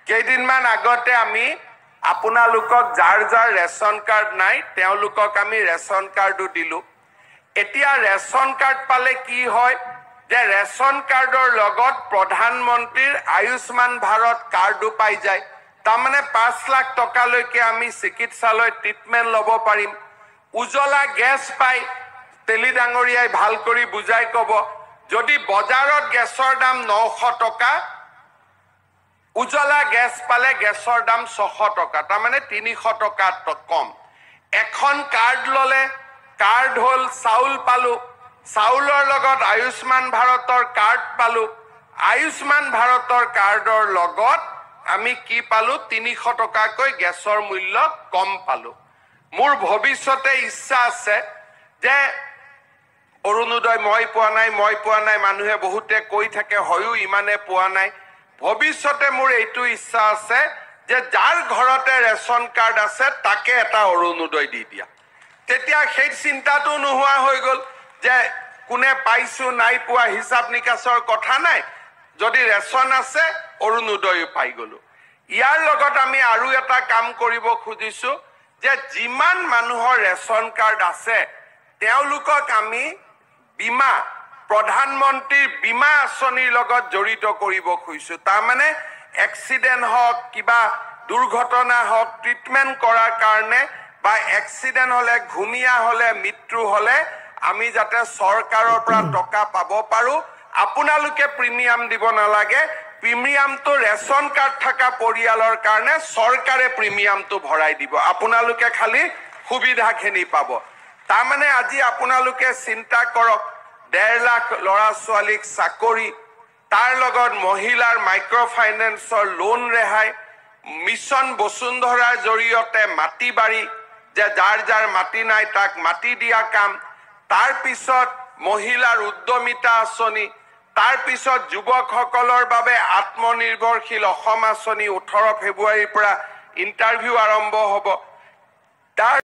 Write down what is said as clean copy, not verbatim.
কেইদিনমান আগতে আমি আপোনালোকক যাৰ যাৰ ৰেচন কাৰ্ড নাই তেওঁলোকক আমি ৰেচন কাৰ্ডো দিলো। এতিয়া ৰেচন কাৰ্ড পালে কি হয় যে ৰেচন কাৰ্ডৰ লগত প্ৰধানমন্ত্ৰীৰ আয়ুষ্মান ভাৰত কাৰ্ডো পাই যায়। তাৰমানে 5 লাখ টকালৈকে আমি চিকিৎসালয়ত ট্ৰিটমেণ্ট ল'ব পাৰিম। উজ্জ্বলা গেছ পাই তেলি ডাঙৰীয়াই ভাল কৰি বুজাই ক'ব, যদি বজাৰত গেছৰ দাম 900 টকা, উজ্জ্বলা গেছ পালে গেছৰ দাম 600 টকা, তাৰমানে 300 টকা কম। এখন কাৰ্ড ল'লে, কাৰ্ড হ'ল চাউল পালো, চাউলৰ লগত আয়ুষ্মান ভাৰতৰ কাৰ্ড পালো, আয়ুষ্মান ভাৰতৰ কাৰ্ডৰ লগত আমি কি পালো 300 টকাকৈ গেছৰ মূল্য কম পালো। মোৰ ভৱিষ্যতে ইচ্ছা আছে যে অৰুণোদয় মই পোৱা নাই মানুহে বহুতে কৈ থাকে, হয়ও ইমানে পোৱা নাই। ভৱিষ্যতে মোৰ এইটো ইচ্ছা আছে যে যাৰ ঘৰতে ৰেচন কাৰ্ড আছে তাকে এটা অৰুণোদয় দি দিয়া। তেতিয়া সেই চিন্তাটো নোহোৱা হৈ গ'ল যে কোনে পাইছো নাই পোৱা হিচাপ নিকাচৰ কথা নাই, যদি ৰেচন আছে অৰুণোদয়ো পাই গ'লো। ইয়াৰ লগত আমি আৰু এটা কাম কৰিব খুজিছো যে যিমান মানুহৰ ৰেচন কাৰ্ড আছে তেওঁলোকক আমি বীমা, প্ৰধানমন্ত্ৰীৰ বীমা আঁচনিৰ লগত জড়িত কৰিব খুজিছো। তাৰমানে এক্সিডেণ্ট হওক, কিবা দুৰ্ঘটনা হওক, ট্ৰিটমেণ্ট কৰাৰ কাৰণে বা এক্সিডেণ্ট হ'লে, ঘূণীয়া হ'লে, মৃত্যু হ'লে আমি যাতে চৰকাৰৰ পৰা টকা পাব পাৰো। আপোনালোকে প্ৰিমিয়াম দিব নালাগে, প্ৰিমিয়ামটো ৰেচন কাৰ্ড থকা পৰিয়ালৰ কাৰণে চৰকাৰে প্ৰিমিয়ামটো ভৰাই দিব, আপোনালোকে খালি সুবিধাখিনি পাব। তাৰমানে আজি আপোনালোকে চিন্তা কৰক, 1.5 লাখ ল'ৰা ছোৱালীক চাকৰি, তাৰ লগত মহিলাৰ মাইক্ৰ' ফাইনেন্সৰ লোন ৰেহাই, মিছন বসুন্ধৰাৰ জৰিয়তে মাটি বাৰী, যে যাৰ যাৰ মাটি নাই তাক মাটি দিয়া কাম, তাৰ পিছত মহিলাৰ উদ্যমিতা আঁচনি, তাৰ পিছত যুৱকসকলৰ বাবে আত্মনিৰ্ভৰশীল অসম আঁচনি 18 ফেব্ৰুৱাৰীৰ পৰা ইণ্টাৰভিউ আৰম্ভ হ'ব। তাৰ